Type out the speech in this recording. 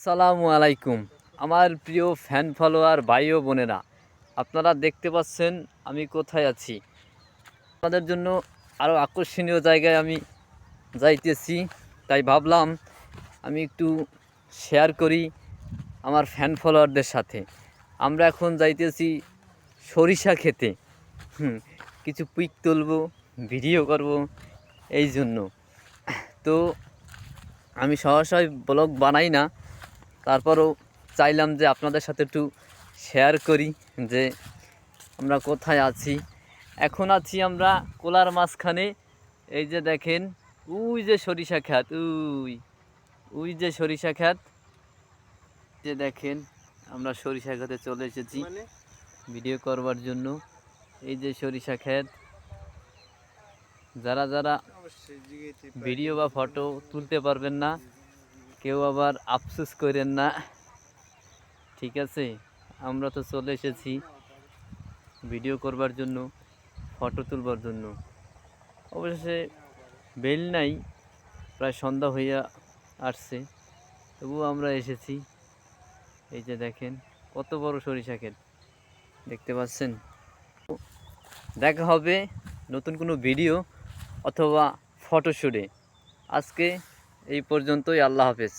আসসালামু আলাইকুম আমার প্রিয় ফ্যান ফলোয়ার ভাই ও বোনেরা, আপনারা দেখতে পাচ্ছেন আমি কোথায় আছি। আপনাদের জন্য আরও আকর্ষণীয় জায়গায় আমি যাইতেছি, তাই ভাবলাম আমি একটু শেয়ার করি আমার ফ্যান ফলোয়ারদের সাথে। আমরা এখন যাইতেছি সরিষা খেতে। কিছু পিক তুলব, ভিডিও করব, এই জন্য। তো আমি সহসাই ব্লগ বানাই না, তারপরও চাইলাম যে আপনাদের সাথে একটু শেয়ার করি যে আমরা কোথায় আছি। এখন আছি আমরা কোলার মাঝখানে। এই যে দেখেন, ওই যে সরিষা ক্ষেত, ওই যে সরিষা ক্ষেত, যে দেখেন আমরা সরিষা ক্ষেতে চলে এসেছি ভিডিও করবার জন্য। এই যে সরিষা ক্ষেত, যারা যারা ভিডিও বা ফটো তুলতে পারবেন না কেউ আবার আফসোস করেন না, ঠিক আছে। আমরা তো চলে এসেছি ভিডিও করবার জন্য, ফটো তুলবার জন্য। অবশেষে বেল নাই, প্রায় সন্ধ্যা হইয়া আসছে, তবুও আমরা এসেছি। এই যে দেখেন কত বড় সরিষা ক্ষেত, দেখতে পাচ্ছেন। দেখা হবে নতুন কোনো ভিডিও অথবা ফটোশ্যুটে। আজকে এই পর্যন্তই, আল্লাহ হাফেজ।